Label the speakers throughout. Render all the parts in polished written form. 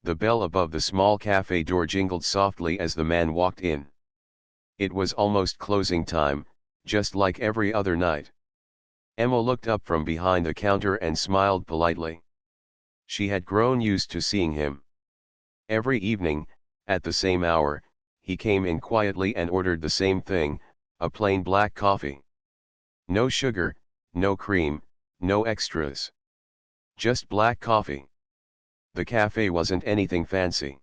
Speaker 1: The bell above the small cafe door jingled softly as the man walked in. It was almost closing time, just like every other night. Emma looked up from behind the counter and smiled politely. She had grown used to seeing him. Every evening, at the same hour, he came in quietly and ordered the same thing, a plain black coffee. No sugar, no cream, no extras. Just black coffee. The cafe wasn't anything fancy.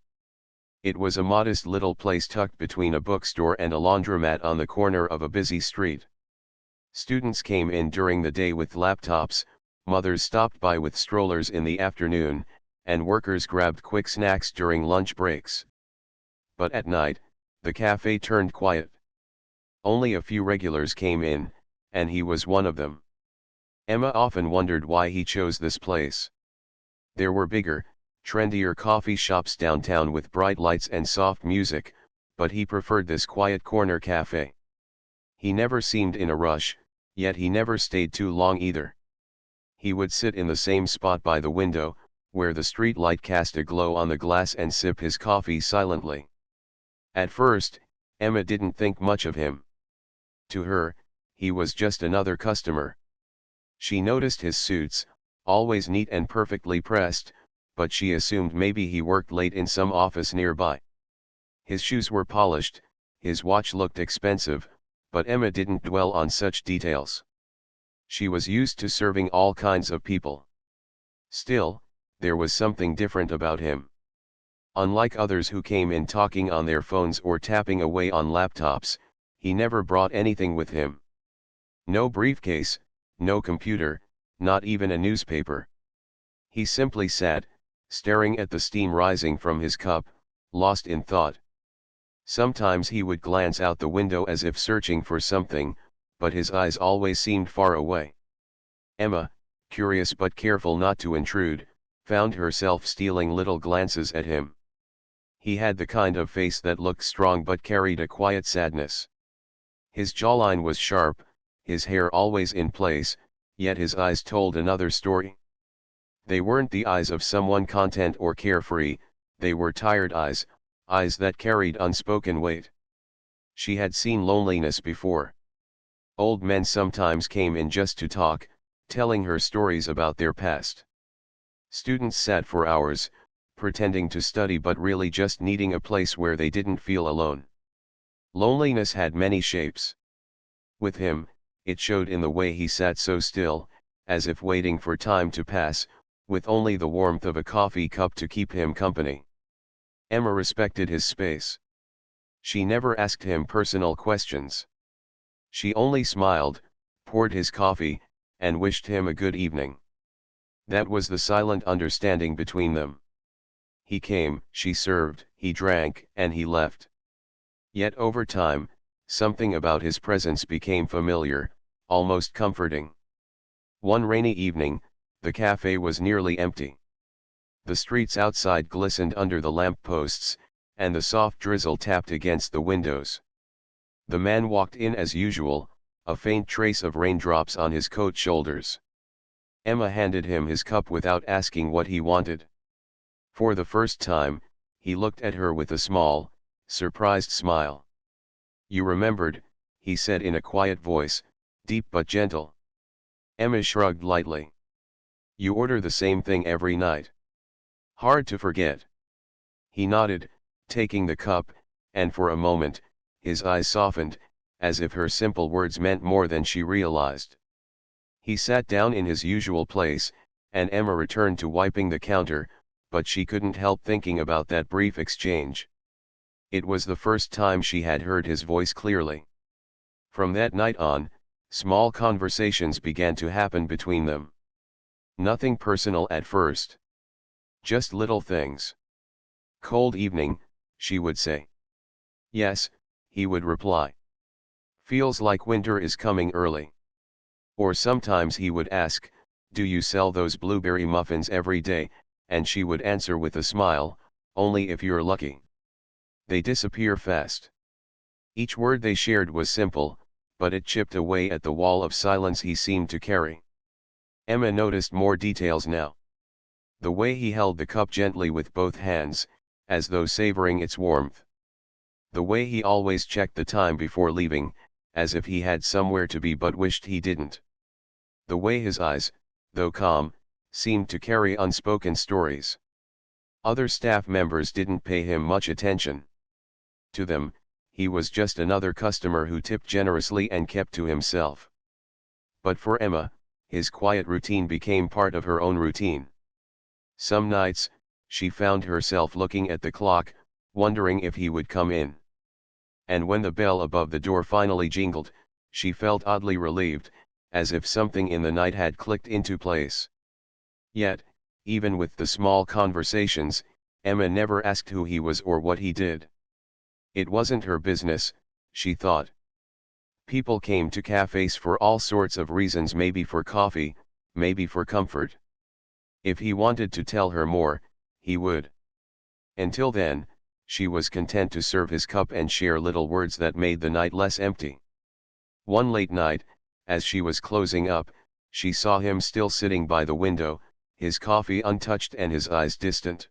Speaker 1: It was a modest little place tucked between a bookstore and a laundromat on the corner of a busy street. Students came in during the day with laptops, mothers stopped by with strollers in the afternoon, and workers grabbed quick snacks during lunch breaks. But at night, the cafe turned quiet. Only a few regulars came in, and he was one of them. Emma often wondered why he chose this place. There were bigger, trendier coffee shops downtown with bright lights and soft music, but he preferred this quiet corner cafe. He never seemed in a rush, yet he never stayed too long either. He would sit in the same spot by the window, where the street light cast a glow on the glass, and sip his coffee silently. At first, Emma didn't think much of him. To her, he was just another customer. She noticed his suits, always neat and perfectly pressed, but she assumed maybe he worked late in some office nearby. His shoes were polished, his watch looked expensive, but Emma didn't dwell on such details. She was used to serving all kinds of people. Still, there was something different about him. Unlike others who came in talking on their phones or tapping away on laptops, he never brought anything with him. No briefcase, no computer, not even a newspaper. He simply sat, staring at the steam rising from his cup, lost in thought. Sometimes he would glance out the window as if searching for something, but his eyes always seemed far away. Emma, curious but careful not to intrude, found herself stealing little glances at him. He had the kind of face that looked strong but carried a quiet sadness. His jawline was sharp, his hair always in place, yet his eyes told another story. They weren't the eyes of someone content or carefree, they were tired eyes, eyes that carried unspoken weight. She had seen loneliness before. Old men sometimes came in just to talk, telling her stories about their past. Students sat for hours, pretending to study but really just needing a place where they didn't feel alone. Loneliness had many shapes. With him, it showed in the way he sat so still, as if waiting for time to pass, with only the warmth of a coffee cup to keep him company. Emma respected his space. She never asked him personal questions. She only smiled, poured his coffee, and wished him a good evening. That was the silent understanding between them. He came, she served, he drank, and he left. Yet over time, something about his presence became familiar, almost comforting. One rainy evening, the cafe was nearly empty. The streets outside glistened under the lamp posts, and the soft drizzle tapped against the windows. The man walked in as usual, a faint trace of raindrops on his coat shoulders. Emma handed him his cup without asking what he wanted. For the first time, he looked at her with a small, surprised smile. "You remembered," he said in a quiet voice, deep but gentle. Emma shrugged lightly. "You order the same thing every night. Hard to forget." He nodded, taking the cup, and for a moment, his eyes softened, as if her simple words meant more than she realized. He sat down in his usual place, and Emma returned to wiping the counter, but she couldn't help thinking about that brief exchange. It was the first time she had heard his voice clearly. From that night on, small conversations began to happen between them. Nothing personal at first. Just little things. "Cold evening," she would say. "Yes," he would reply. "Feels like winter is coming early." Or sometimes he would ask, "Do you sell those blueberry muffins every day?" and she would answer with a smile, "Only if you're lucky." They disappear fast. Each word they shared was simple, but it chipped away at the wall of silence he seemed to carry. Emma noticed more details now. The way he held the cup gently with both hands, as though savoring its warmth. The way he always checked the time before leaving, as if he had somewhere to be but wished he didn't. The way his eyes, though calm, seemed to carry unspoken stories. Other staff members didn't pay him much attention. To them, he was just another customer who tipped generously and kept to himself. But for Emma, his quiet routine became part of her own routine. Some nights, she found herself looking at the clock, wondering if he would come in. And when the bell above the door finally jingled, she felt oddly relieved, as if something in the night had clicked into place. Yet, even with the small conversations, Emma never asked who he was or what he did. It wasn't her business, she thought. People came to cafes for all sorts of reasons, maybe for coffee, maybe for comfort. If he wanted to tell her more, he would. Until then, she was content to serve his cup and share little words that made the night less empty. One late night, as she was closing up, she saw him still sitting by the window, his coffee untouched and his eyes distant.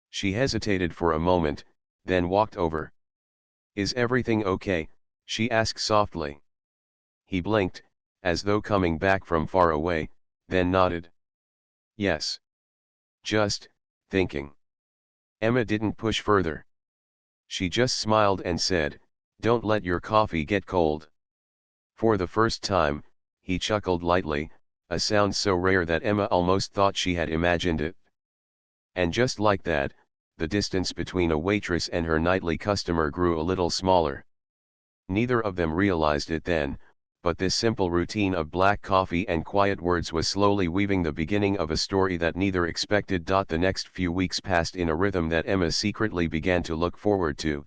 Speaker 1: She hesitated for a moment, then walked over. "Is everything okay?" she asked softly. He blinked, as though coming back from far away, then nodded. "Yes. Just thinking." Emma didn't push further. She just smiled and said, "Don't let your coffee get cold." For the first time, he chuckled lightly, a sound so rare that Emma almost thought she had imagined it. And just like that, the distance between a waitress and her nightly customer grew a little smaller. Neither of them realized it then, but this simple routine of black coffee and quiet words was slowly weaving the beginning of a story that neither expected. The next few weeks passed in a rhythm that Emma secretly began to look forward to.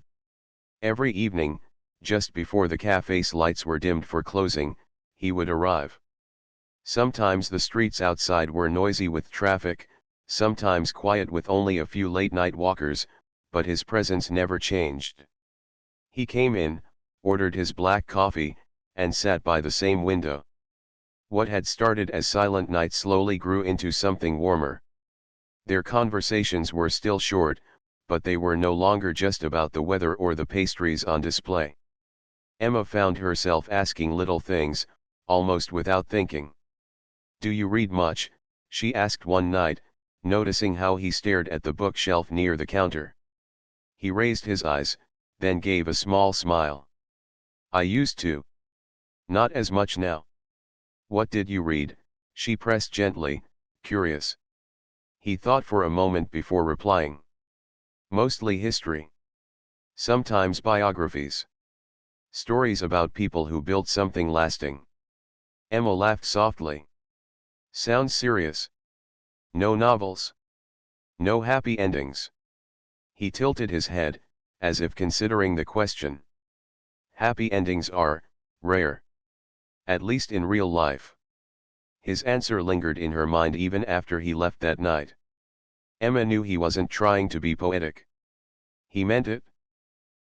Speaker 1: Every evening, just before the cafe's lights were dimmed for closing, he would arrive. Sometimes the streets outside were noisy with traffic, sometimes quiet with only a few late-night walkers, but his presence never changed. He came in, ordered his black coffee, and sat by the same window. What had started as silent night slowly grew into something warmer. Their conversations were still short, but they were no longer just about the weather or the pastries on display. Emma found herself asking little things, almost without thinking. "Do you read much?" she asked one night, noticing how he stared at the bookshelf near the counter. He raised his eyes, then gave a small smile. "I used to. Not as much now." "What did you read?" she pressed gently, curious. He thought for a moment before replying. "Mostly history. Sometimes biographies. Stories about people who built something lasting." Emma laughed softly. "Sounds serious. No novels? No happy endings?" He tilted his head, as if considering the question. "Happy endings are rare. At least in real life." His answer lingered in her mind even after he left that night. Emma knew he wasn't trying to be poetic. He meant it.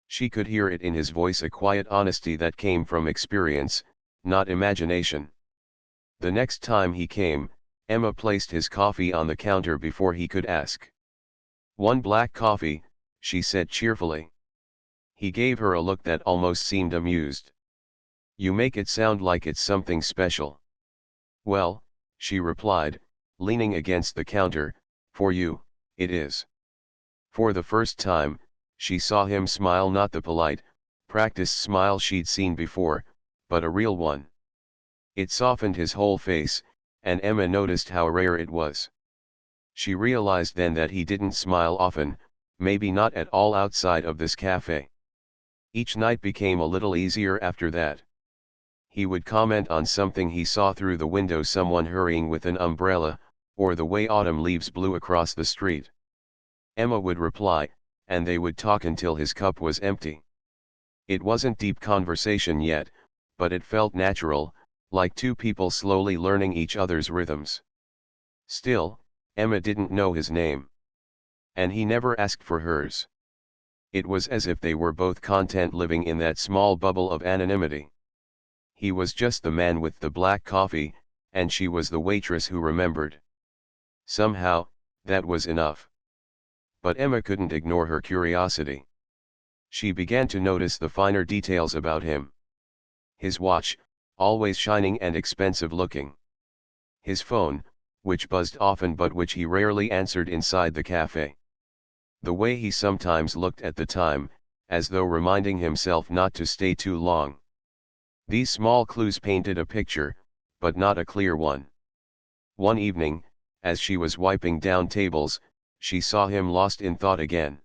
Speaker 1: She could hear it in his voice, a quiet honesty that came from experience, not imagination. The next time he came, Emma placed his coffee on the counter before he could ask. "One black coffee," she said cheerfully. He gave her a look that almost seemed amused. "You make it sound like it's something special." "Well," she replied, leaning against the counter, "for you, it is." For the first time, she saw him smile, not the polite, practiced smile she'd seen before, but a real one. It softened his whole face, and Emma noticed how rare it was. She realized then that he didn't smile often, maybe not at all outside of this cafe. Each night became a little easier after that. He would comment on something he saw through the window, someone hurrying with an umbrella, or the way autumn leaves blew across the street. Emma would reply, and they would talk until his cup was empty. It wasn't deep conversation yet, but it felt natural, like two people slowly learning each other's rhythms. Still, Emma didn't know his name. And he never asked for hers. It was as if they were both content living in that small bubble of anonymity. He was just the man with the black coffee, and she was the waitress who remembered. Somehow, That was enough. But Emma couldn't ignore her curiosity. She began to notice the finer details about him. His watch, always shining and expensive looking. His phone, which buzzed often but which he rarely answered inside the cafe. The way he sometimes looked at the time, as though reminding himself not to stay too long. These small clues painted a picture, but not a clear one. One evening, as she was wiping down tables, she saw him lost in thought again.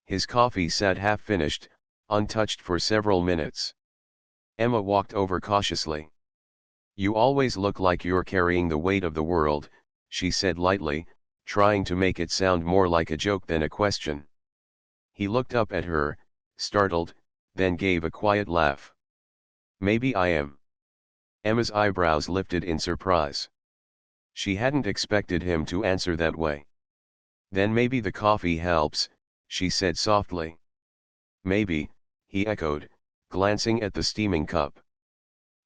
Speaker 1: His coffee sat half-finished, untouched for several minutes. Emma walked over cautiously. "You always look like you're carrying the weight of the world," she said lightly, trying to make it sound more like a joke than a question. He looked up at her, startled, then gave a quiet laugh. "Maybe I am." Emma's eyebrows lifted in surprise. She hadn't expected him to answer that way. "Then maybe the coffee helps," she said softly. "Maybe," he echoed, glancing at the steaming cup.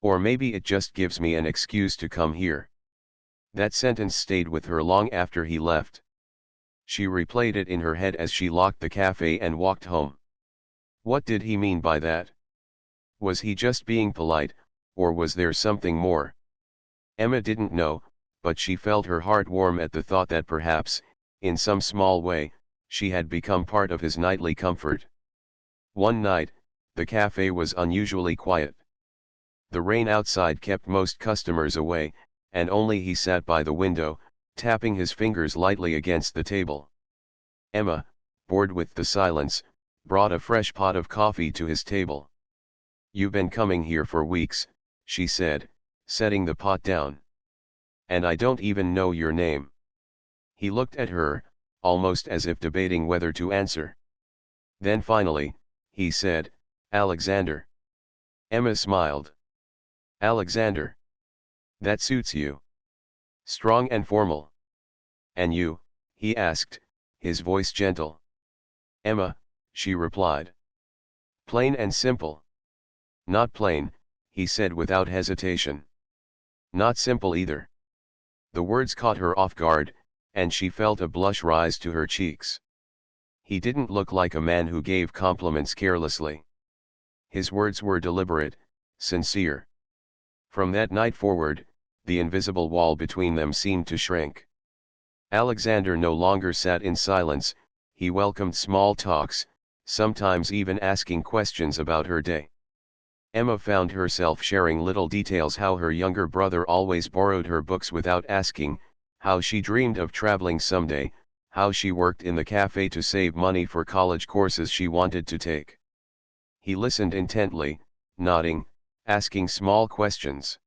Speaker 1: "Or maybe it just gives me an excuse to come here." That sentence stayed with her long after he left. She replayed it in her head as she locked the cafe and walked home. What did he mean by that? Was he just being polite, or was there something more? Emma didn't know, but she felt her heart warm at the thought that perhaps, in some small way, she had become part of his nightly comfort. One night, the cafe was unusually quiet. The rain outside kept most customers away, and only he sat by the window, tapping his fingers lightly against the table. Emma, bored with the silence, brought a fresh pot of coffee to his table. "You've been coming here for weeks," she said, setting the pot down. "And I don't even know your name." He looked at her, almost as if debating whether to answer. Then finally, he said, "Alexander." Emma smiled. "Alexander. That suits you. Strong and formal." "And you?" he asked, his voice gentle. "Emma," she replied. "Plain and simple." "Not plain," he said without hesitation. "Not simple either." The words caught her off guard, and she felt a blush rise to her cheeks. He didn't look like a man who gave compliments carelessly. His words were deliberate, sincere. From that night forward, the invisible wall between them seemed to shrink. Alexander no longer sat in silence, he welcomed small talks, sometimes even asking questions about her day. Emma found herself sharing little details: how her younger brother always borrowed her books without asking, how she dreamed of traveling someday, how she worked in the cafe to save money for college courses she wanted to take. He listened intently, nodding, asking small questions.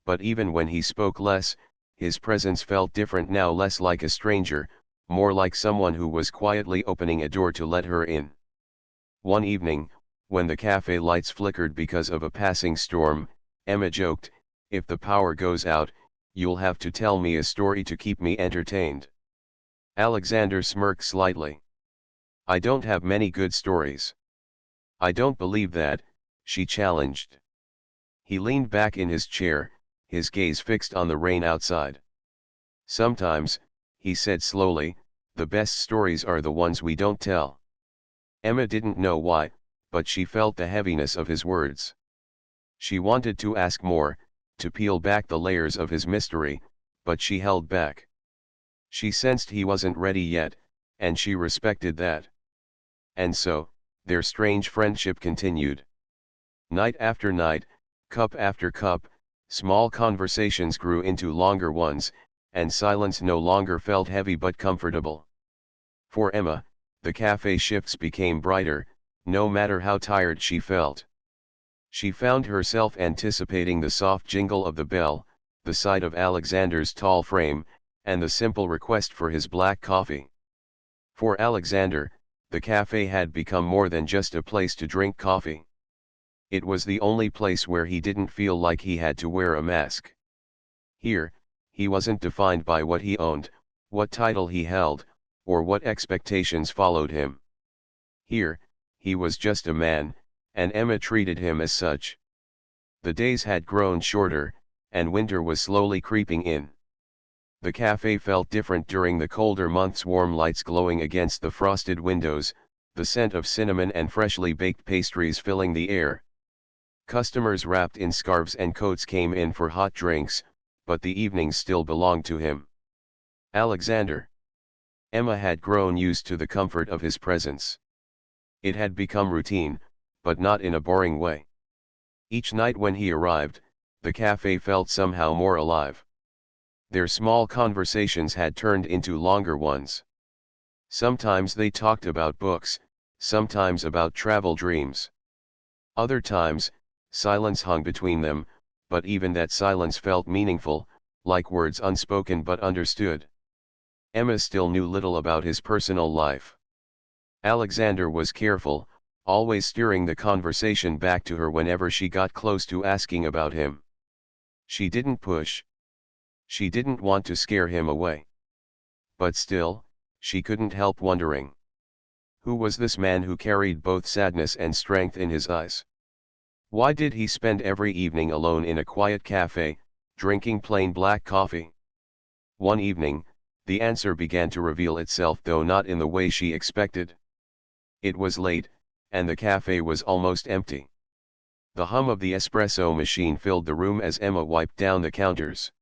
Speaker 1: But even when he spoke less, his presence felt different now, less like a stranger, more like someone who was quietly opening a door to let her in. One evening, when the cafe lights flickered because of a passing storm, Emma joked, "If the power goes out, you'll have to tell me a story to keep me entertained." Alexander smirked slightly. "I don't have many good stories." "I don't believe that," she challenged. He leaned back in his chair, his gaze fixed on the rain outside. "Sometimes," he said slowly, "the best stories are the ones we don't tell." Emma didn't know why, but she felt the heaviness of his words. She wanted to ask more, to peel back the layers of his mystery, but she held back. She sensed he wasn't ready yet, and she respected that. And so, their strange friendship continued. Night after night, cup after cup, small conversations grew into longer ones, and silence no longer felt heavy but comfortable. For Emma, the cafe shifts became brighter, no matter how tired she felt. She found herself anticipating the soft jingle of the bell, the sight of Alexander's tall frame, and the simple request for his black coffee. For Alexander, the cafe had become more than just a place to drink coffee. It was the only place where he didn't feel like he had to wear a mask. Here, he wasn't defined by what he owned, what title he held, or what expectations followed him. Here, he was just a man, and Emma treated him as such. The days had grown shorter, and winter was slowly creeping in. The cafe felt different during the colder months, warm lights glowing against the frosted windows, the scent of cinnamon and freshly baked pastries filling the air. Customers wrapped in scarves and coats came in for hot drinks, but the evenings still belonged to him. Alexander. Emma had grown used to the comfort of his presence. It had become routine, but not in a boring way. Each night when he arrived, the cafe felt somehow more alive. Their small conversations had turned into longer ones. Sometimes they talked about books, sometimes about travel dreams. Other times, silence hung between them, but even that silence felt meaningful, like words unspoken but understood. Emma still knew little about his personal life. Alexander was careful, always steering the conversation back to her whenever she got close to asking about him. She didn't push. She didn't want to scare him away. But still, she couldn't help wondering. Who was this man who carried both sadness and strength in his eyes? Why did he spend every evening alone in a quiet cafe, drinking plain black coffee? One evening, the answer began to reveal itself, though not in the way she expected. It was late, and the cafe was almost empty. The hum of the espresso machine filled the room as Emma wiped down the counters.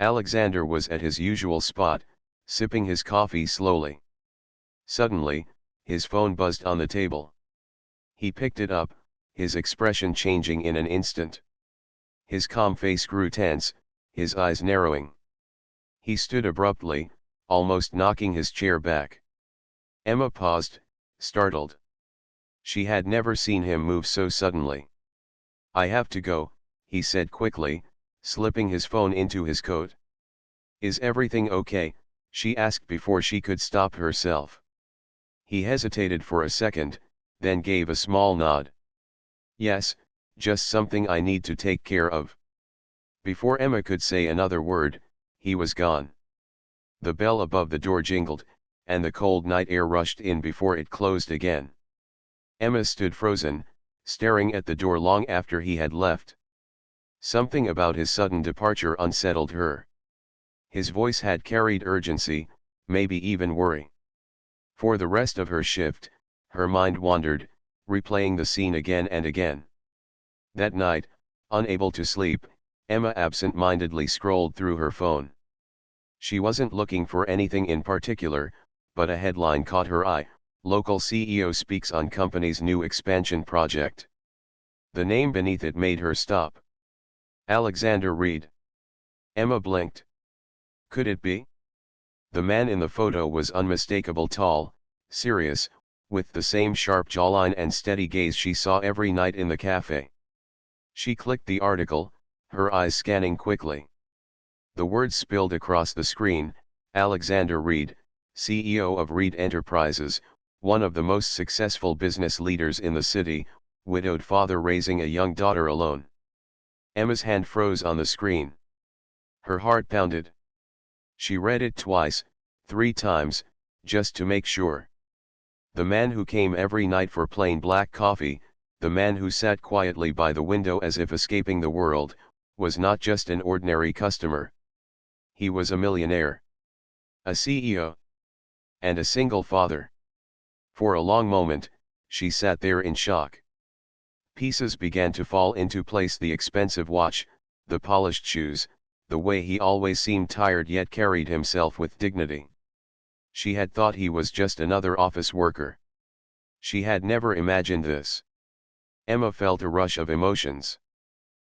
Speaker 1: Alexander was at his usual spot, sipping his coffee slowly. Suddenly, his phone buzzed on the table. He picked it up, his expression changing in an instant. His calm face grew tense, his eyes narrowing. He stood abruptly, almost knocking his chair back. Emma paused, startled. She had never seen him move so suddenly. "I have to go," he said quickly, slipping his phone into his coat. "Is everything okay?" she asked before she could stop herself. He hesitated for a second, then gave a small nod. "Yes, just something I need to take care of." Before Emma could say another word, he was gone. The bell above the door jingled, and the cold night air rushed in before it closed again. Emma stood frozen, staring at the door long after he had left. Something about his sudden departure unsettled her. His voice had carried urgency, maybe even worry. For the rest of her shift, her mind wandered, replaying the scene again and again. That night, unable to sleep, Emma absent-mindedly scrolled through her phone. She wasn't looking for anything in particular, but a headline caught her eye: "Local CEO speaks on company's new expansion project." The name beneath it made her stop. Alexander Reed. Emma blinked. Could it be? The man in the photo was unmistakable, tall, serious, with the same sharp jawline and steady gaze she saw every night in the cafe. She clicked the article, her eyes scanning quickly. The words spilled across the screen: Alexander Reed, CEO of Reed Enterprises, one of the most successful business leaders in the city, widowed father raising a young daughter alone. Emma's hand froze on the screen. Her heart pounded. She read it twice, 3 times, just to make sure. The man who came every night for plain black coffee, the man who sat quietly by the window as if escaping the world, was not just an ordinary customer. He was a millionaire. A CEO. And a single father. For a long moment, she sat there in shock. Pieces began to fall into place: the expensive watch, the polished shoes, the way he always seemed tired yet carried himself with dignity. She had thought he was just another office worker. She had never imagined this. Emma felt a rush of emotions.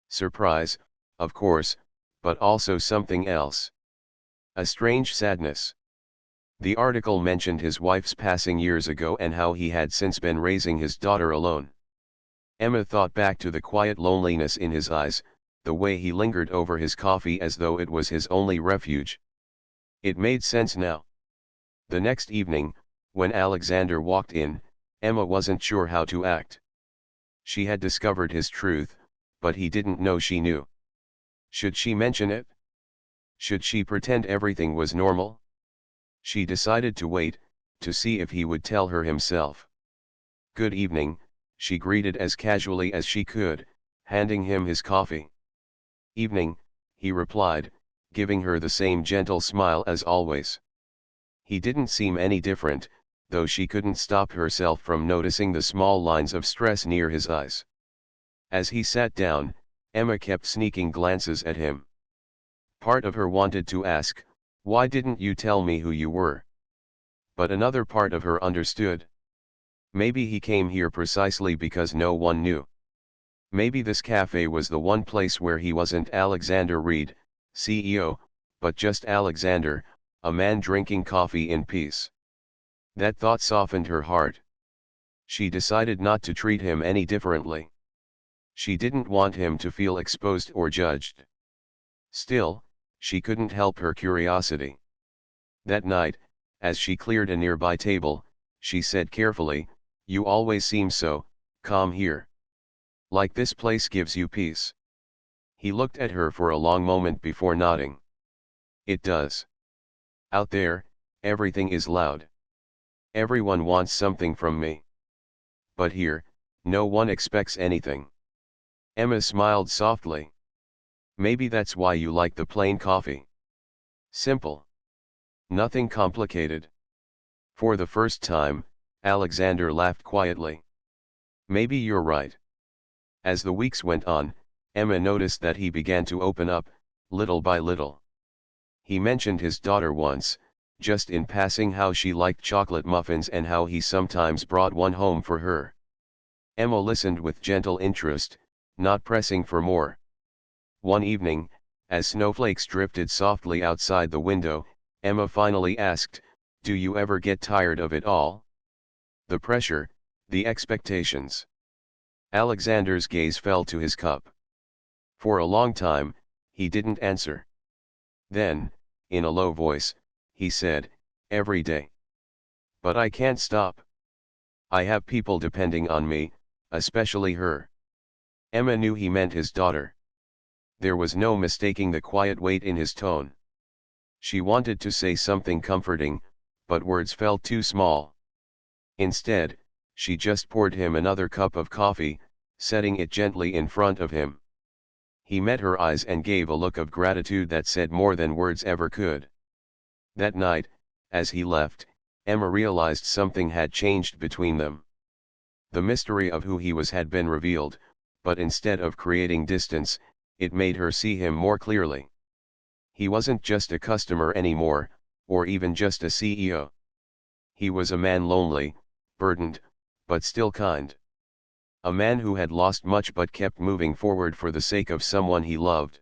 Speaker 1: Surprise, of course, but also something else. A strange sadness. The article mentioned his wife's passing years ago and how he had since been raising his daughter alone. Emma thought back to the quiet loneliness in his eyes, the way he lingered over his coffee as though it was his only refuge. It made sense now. The next evening, when Alexander walked in, Emma wasn't sure how to act. She had discovered his truth, but he didn't know she knew. Should she mention it? Should she pretend everything was normal? She decided to wait, to see if he would tell her himself. "Good evening," she greeted as casually as she could, handing him his coffee. "Evening," he replied, giving her the same gentle smile as always. He didn't seem any different, though she couldn't stop herself from noticing the small lines of stress near his eyes. As he sat down, Emma kept sneaking glances at him. Part of her wanted to ask, "Why didn't you tell me who you were?" But another part of her understood. Maybe he came here precisely because no one knew. Maybe this cafe was the one place where he wasn't Alexander Reed, CEO, but just Alexander, a man drinking coffee in peace. That thought softened her heart. She decided not to treat him any differently. She didn't want him to feel exposed or judged. Still, she couldn't help her curiosity. That night, as she cleared a nearby table, she said carefully, "You always seem so calm here. Like this place gives you peace." He looked at her for a long moment before nodding. "It does. Out there, everything is loud. Everyone wants something from me. But here, no one expects anything." Emma smiled softly. "Maybe that's why you like the plain coffee. Simple. Nothing complicated." For the first time, Alexander laughed quietly. "Maybe you're right." As the weeks went on, Emma noticed that he began to open up, little by little. He mentioned his daughter once, just in passing, how she liked chocolate muffins and how he sometimes brought one home for her. Emma listened with gentle interest, not pressing for more. One evening, as snowflakes drifted softly outside the window, Emma finally asked, "Do you ever get tired of it all? The pressure, the expectations?" Alexander's gaze fell to his cup. For a long time, he didn't answer. Then, in a low voice, he said, "Every day. But I can't stop. I have people depending on me, especially her." Emma knew he meant his daughter. There was no mistaking the quiet weight in his tone. She wanted to say something comforting, but words felt too small. Instead, she just poured him another cup of coffee, setting it gently in front of him. He met her eyes and gave a look of gratitude that said more than words ever could. That night, as he left, Emma realized something had changed between them. The mystery of who he was had been revealed, but instead of creating distance, it made her see him more clearly. He wasn't just a customer anymore, or even just a CEO. He was a man lonely, burdened, but still kind. A man who had lost much but kept moving forward for the sake of someone he loved.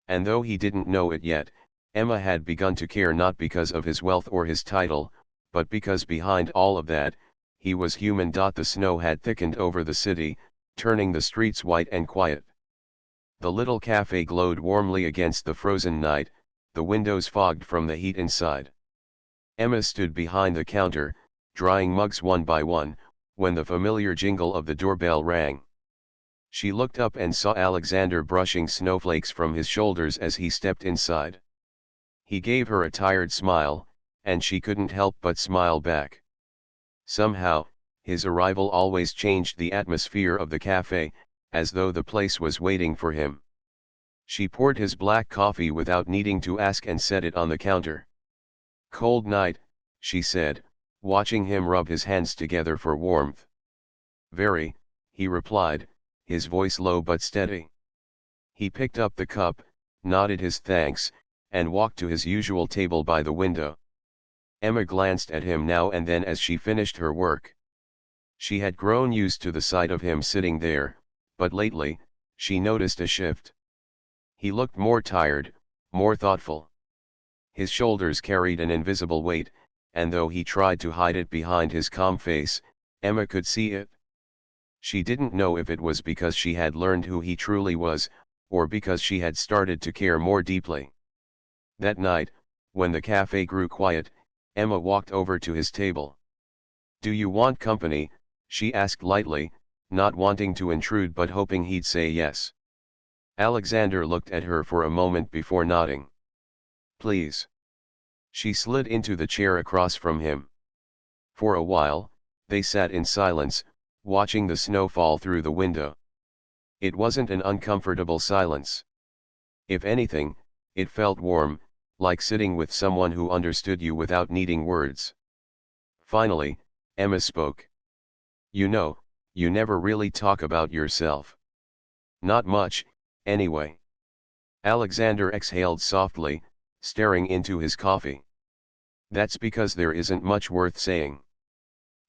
Speaker 1: And though he didn't know it yet, Emma had begun to care, not because of his wealth or his title, but because behind all of that, he was human. The snow had thickened over the city, turning the streets white and quiet. The little cafe glowed warmly against the frozen night, the windows fogged from the heat inside. Emma stood behind the counter, drying mugs one by one, when the familiar jingle of the doorbell rang. She looked up and saw Alexander brushing snowflakes from his shoulders as he stepped inside. He gave her a tired smile, and she couldn't help but smile back. Somehow, his arrival always changed the atmosphere of the cafe, as though the place was waiting for him. She poured his black coffee without needing to ask and set it on the counter. "Cold night," she said, watching him rub his hands together for warmth. "Very," he replied, his voice low but steady. He picked up the cup, nodded his thanks, and walked to his usual table by the window. Emma glanced at him now and then as she finished her work. She had grown used to the sight of him sitting there, but lately, she noticed a shift. He looked more tired, more thoughtful. His shoulders carried an invisible weight, and though he tried to hide it behind his calm face, Emma could see it. She didn't know if it was because she had learned who he truly was, or because she had started to care more deeply. That night, when the cafe grew quiet, Emma walked over to his table. "Do you want company?" she asked lightly, not wanting to intrude but hoping he'd say yes. Alexander looked at her for a moment before nodding. "Please." She slid into the chair across from him. For a while, they sat in silence, watching the snow fall through the window. It wasn't an uncomfortable silence. If anything, It felt warm, like sitting with someone who understood you without needing words. Finally, Emma spoke. You know, you never really talk about yourself. Not much, anyway. Alexander exhaled softly, staring into his coffee. That's because there isn't much worth saying.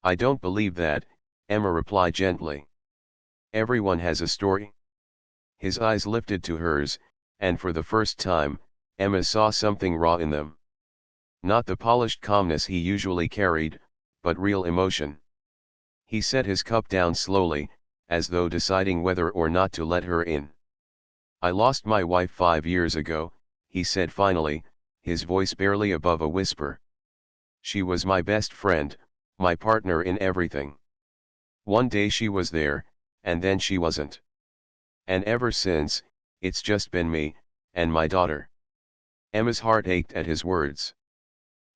Speaker 1: I don't believe that, Emma replied gently. Everyone has a story. His eyes lifted to hers, and for the first time, Emma saw something raw in them. Not the polished calmness he usually carried, but real emotion. He set his cup down slowly, as though deciding whether or not to let her in. I lost my wife 5 years ago, he said finally, his voice barely above a whisper. She was my best friend, my partner in everything. One day she was there, and then she wasn't. And ever since, it's just been me, and my daughter. Emma's heart ached at his words.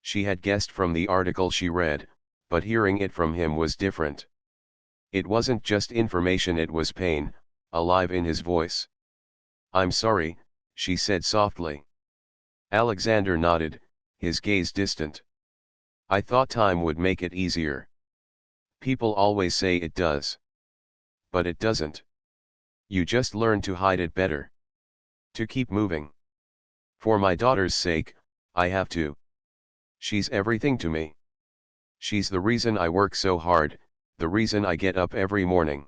Speaker 1: She had guessed from the article she read, but hearing it from him was different. It wasn't just information, it was pain, alive in his voice. I'm sorry, she said softly. Alexander nodded, his gaze distant. I thought time would make it easier. People always say it does. But it doesn't. You just learn to hide it better. To keep moving. For my daughter's sake, I have to. She's everything to me. She's the reason I work so hard, the reason I get up every morning.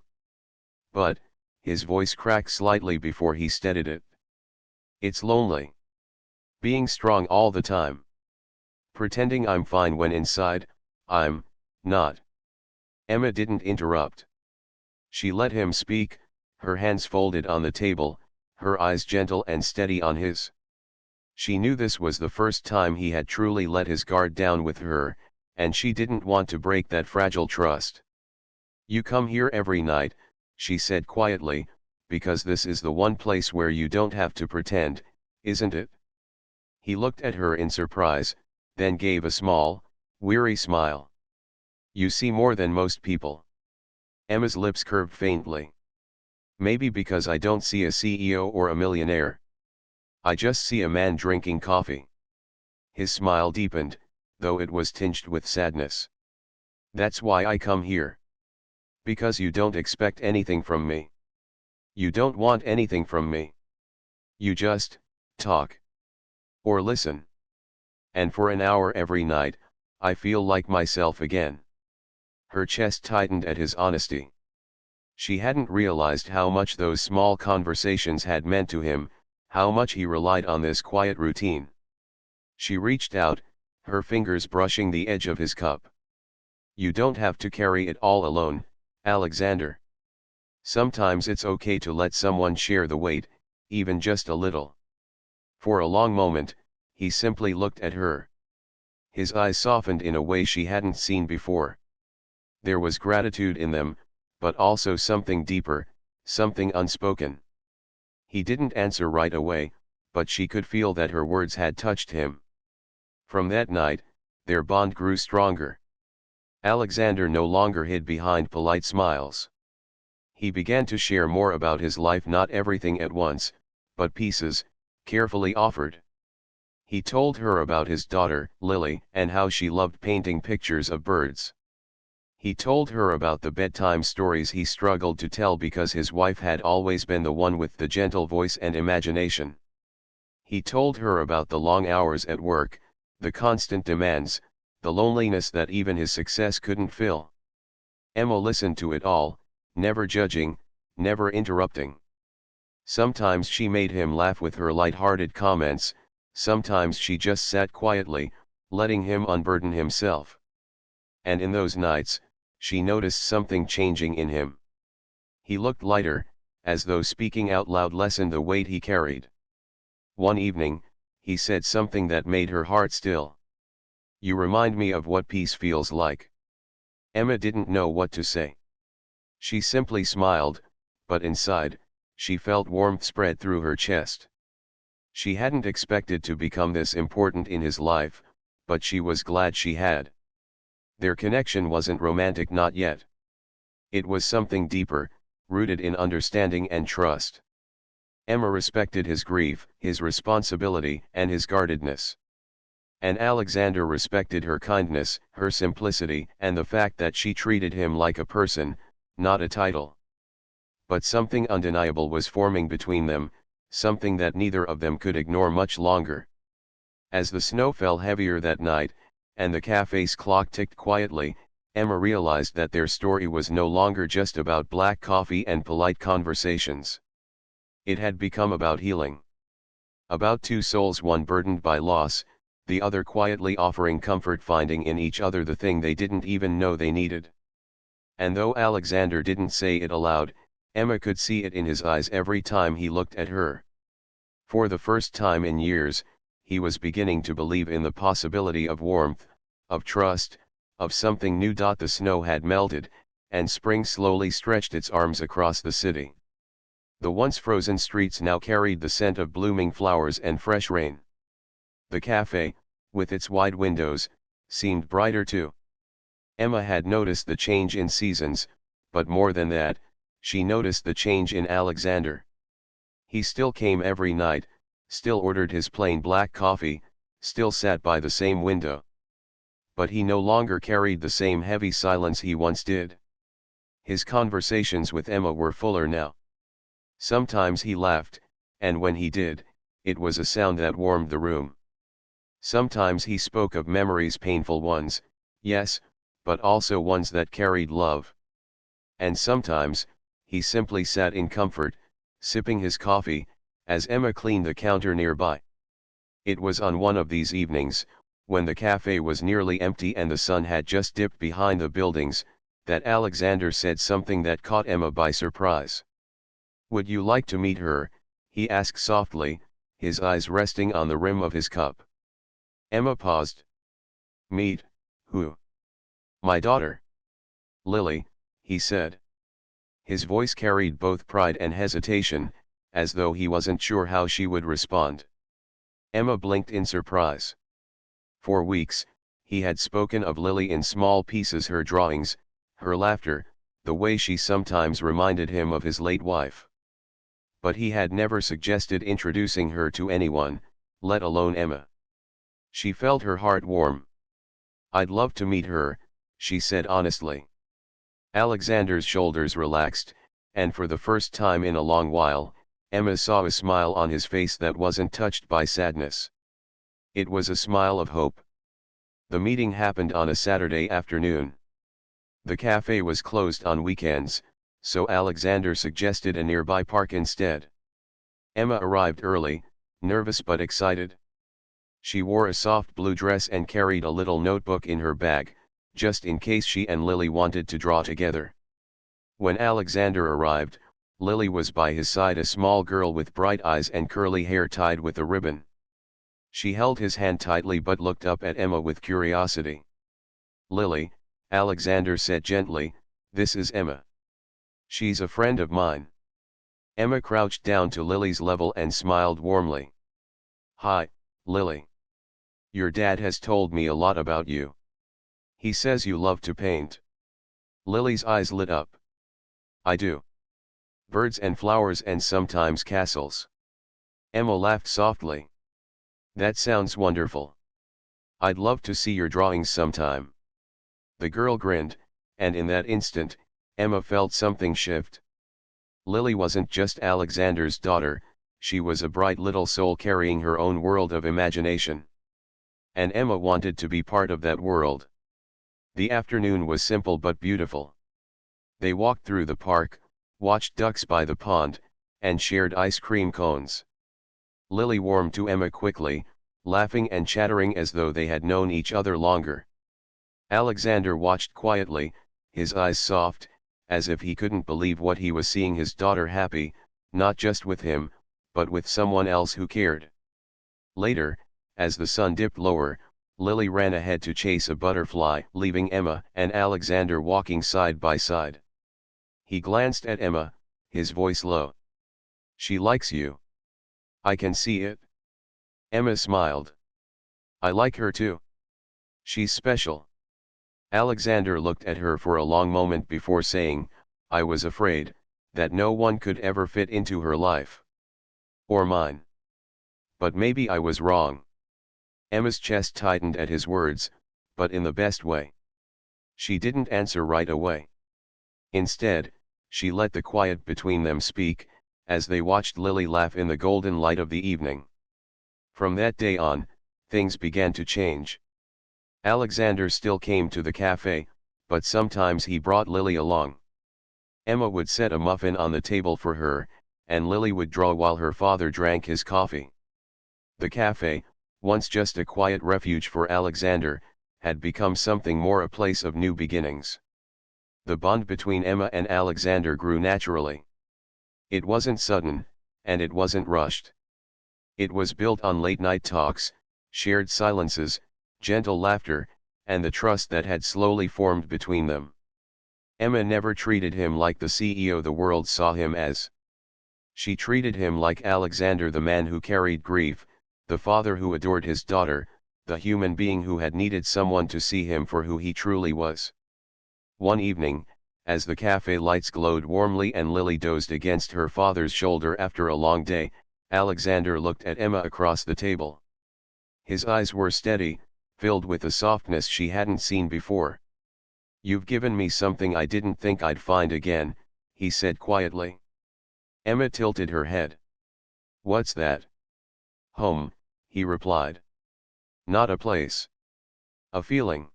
Speaker 1: But, his voice cracked slightly before he steadied it. It's lonely. Being strong all the time. Pretending I'm fine when inside, I'm not. Emma didn't interrupt. She let him speak, her hands folded on the table, her eyes gentle and steady on his. She knew this was the first time he had truly let his guard down with her, and she didn't want to break that fragile trust. You come here every night, she said quietly, because this is the one place where you don't have to pretend, isn't it? He looked at her in surprise, then gave a small, weary smile. You see more than most people. Emma's lips curved faintly. Maybe because I don't see a CEO or a millionaire. I just see a man drinking coffee. His smile deepened, though it was tinged with sadness. That's why I come here. Because you don't expect anything from me. You don't want anything from me. You just talk. Or listen. And for an hour every night, I feel like myself again. Her chest tightened at his honesty. She hadn't realized how much those small conversations had meant to him, how much he relied on this quiet routine. She reached out, her fingers brushing the edge of his cup. You don't have to carry it all alone, Alexander. Sometimes it's okay to let someone share the weight, even just a little. For a long moment, he simply looked at her. His eyes softened in a way she hadn't seen before. There was gratitude in them, but also something deeper, something unspoken. He didn't answer right away, but she could feel that her words had touched him. From that night, their bond grew stronger. Alexander no longer hid behind polite smiles. He began to share more about his life, not everything at once, but pieces, carefully offered. He told her about his daughter, Lily, and how she loved painting pictures of birds. He told her about the bedtime stories he struggled to tell because his wife had always been the one with the gentle voice and imagination. He told her about the long hours at work, the constant demands, the loneliness that even his success couldn't fill. Emma listened to it all, never judging, never interrupting. Sometimes she made him laugh with her light-hearted comments, sometimes she just sat quietly, letting him unburden himself. And in those nights, she noticed something changing in him. He looked lighter, as though speaking out loud lessened the weight he carried. One evening, he said something that made her heart still. You remind me of what peace feels like. Emma didn't know what to say. She simply smiled, but inside, she felt warmth spread through her chest. She hadn't expected to become this important in his life, but she was glad she had. Their connection wasn't romantic, not yet. It was something deeper, rooted in understanding and trust. Emma respected his grief, his responsibility, and his guardedness. And Alexander respected her kindness, her simplicity, and the fact that she treated him like a person, not a title. But something undeniable was forming between them, something that neither of them could ignore much longer. As the snow fell heavier that night, and the cafe's clock ticked quietly, Emma realized that their story was no longer just about black coffee and polite conversations. It had become about healing. About two souls, one burdened by loss, the other quietly offering comfort, finding in each other the thing they didn't even know they needed. And though Alexander didn't say it aloud, Emma could see it in his eyes every time he looked at her. For the first time in years, he was beginning to believe in the possibility of warmth, of trust, of something new. The snow had melted, and spring slowly stretched its arms across the city. The once frozen streets now carried the scent of blooming flowers and fresh rain. The cafe, with its wide windows, seemed brighter too. Emma had noticed the change in seasons, but more than that, she noticed the change in Alexander. He still came every night, still ordered his plain black coffee, still sat by the same window. But he no longer carried the same heavy silence he once did. His conversations with Emma were fuller now. Sometimes he laughed, and when he did, it was a sound that warmed the room. Sometimes he spoke of memories, painful ones, yes, but also ones that carried love. And sometimes, he simply sat in comfort, sipping his coffee, as Emma cleaned the counter nearby. It was on one of these evenings, when the cafe was nearly empty and the sun had just dipped behind the buildings, that Alexander said something that caught Emma by surprise. "Would you like to meet her?" he asked softly, his eyes resting on the rim of his cup. Emma paused. "Meet, who?" "My daughter. Lily," he said. His voice carried both pride and hesitation, as though he wasn't sure how she would respond. Emma blinked in surprise. For weeks, he had spoken of Lily in small pieces, her drawings, her laughter, the way she sometimes reminded him of his late wife. But he had never suggested introducing her to anyone, let alone Emma. She felt her heart warm. "I'd love to meet her," she said honestly. Alexander's shoulders relaxed, and for the first time in a long while, Emma saw a smile on his face that wasn't touched by sadness. It was a smile of hope. The meeting happened on a Saturday afternoon. The cafe was closed on weekends, so Alexander suggested a nearby park instead. Emma arrived early, nervous but excited. She wore a soft blue dress and carried a little notebook in her bag, just in case she and Lily wanted to draw together. When Alexander arrived, Lily was by his side, a small girl with bright eyes and curly hair tied with a ribbon. She held his hand tightly but looked up at Emma with curiosity. "Lily," Alexander said gently, "this is Emma. She's a friend of mine." Emma crouched down to Lily's level and smiled warmly. "Hi, Lily. Your dad has told me a lot about you. He says you love to paint." Lily's eyes lit up. "I do. Birds and flowers and sometimes castles." Emma laughed softly. "That sounds wonderful. I'd love to see your drawings sometime." The girl grinned, and in that instant, Emma felt something shift. Lily wasn't just Alexander's daughter, she was a bright little soul carrying her own world of imagination. And Emma wanted to be part of that world. The afternoon was simple but beautiful. They walked through the park, watched ducks by the pond, and shared ice cream cones. Lily warmed to Emma quickly, laughing and chattering as though they had known each other longer. Alexander watched quietly, his eyes soft, as if he couldn't believe what he was seeing, his daughter happy, not just with him, but with someone else who cared. Later, as the sun dipped lower, Lily ran ahead to chase a butterfly, leaving Emma and Alexander walking side by side. He glanced at Emma, his voice low. "She likes you. I can see it." Emma smiled. "I like her too. She's special." Alexander looked at her for a long moment before saying, "I was afraid that no one could ever fit into her life." Or mine. But maybe I was wrong. Emma's chest tightened at his words, but in the best way. She didn't answer right away. Instead, she let the quiet between them speak, as they watched Lily laugh in the golden light of the evening. From that day on, things began to change. Alexander still came to the cafe, but sometimes he brought Lily along. Emma would set a muffin on the table for her, and Lily would draw while her father drank his coffee. The cafe, once just a quiet refuge for Alexander, had become something more, a place of new beginnings. The bond between Emma and Alexander grew naturally. It wasn't sudden, and it wasn't rushed. It was built on late-night talks, shared silences, gentle laughter, and the trust that had slowly formed between them. Emma never treated him like the CEO the world saw him as. She treated him like Alexander, the man who carried grief, the father who adored his daughter, the human being who had needed someone to see him for who he truly was. One evening, as the cafe lights glowed warmly and Lily dozed against her father's shoulder after a long day, Alexander looked at Emma across the table. His eyes were steady, filled with a softness she hadn't seen before. "You've given me something I didn't think I'd find again," he said quietly. Emma tilted her head. "What's that?" "Home," he replied. "Not a place. A feeling."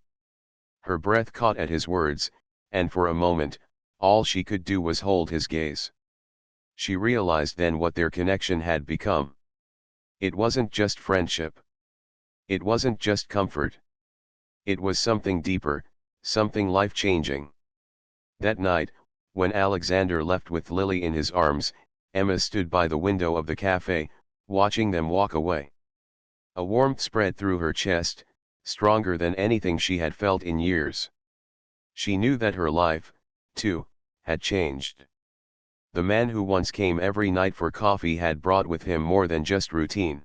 Speaker 1: Her breath caught at his words, and for a moment, all she could do was hold his gaze. She realized then what their connection had become. It wasn't just friendship. It wasn't just comfort. It was something deeper, something life-changing. That night, when Alexander left with Lily in his arms, Emma stood by the window of the cafe, watching them walk away. A warmth spread through her chest, stronger than anything she had felt in years. She knew that her life, too, had changed. The man who once came every night for coffee had brought with him more than just routine.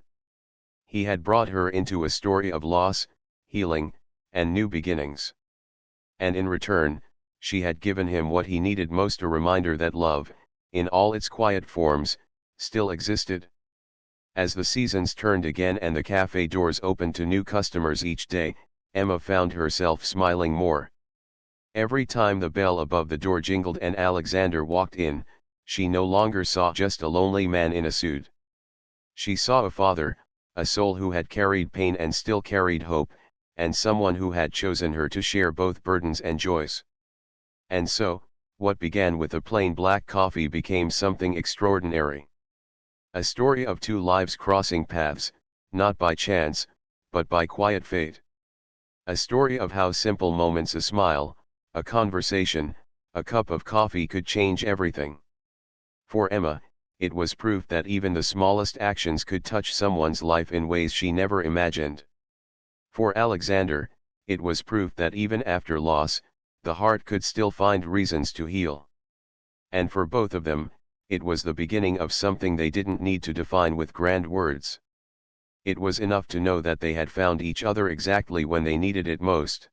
Speaker 1: He had brought her into a story of loss, healing, and new beginnings. And in return, she had given him what he needed most, a reminder that love, in all its quiet forms, still existed. As the seasons turned again and the cafe doors opened to new customers each day, Emma found herself smiling more. Every time the bell above the door jingled and Alexander walked in, she no longer saw just a lonely man in a suit. She saw a father, a soul who had carried pain and still carried hope, and someone who had chosen her to share both burdens and joys. And so, what began with a plain black coffee became something extraordinary. A story of two lives crossing paths, not by chance, but by quiet fate. A story of how simple moments, a smile, a conversation, a cup of coffee could change everything. For Emma, it was proof that even the smallest actions could touch someone's life in ways she never imagined. For Alexander, it was proof that even after loss, the heart could still find reasons to heal. And for both of them, it was the beginning of something they didn't need to define with grand words. It was enough to know that they had found each other exactly when they needed it most.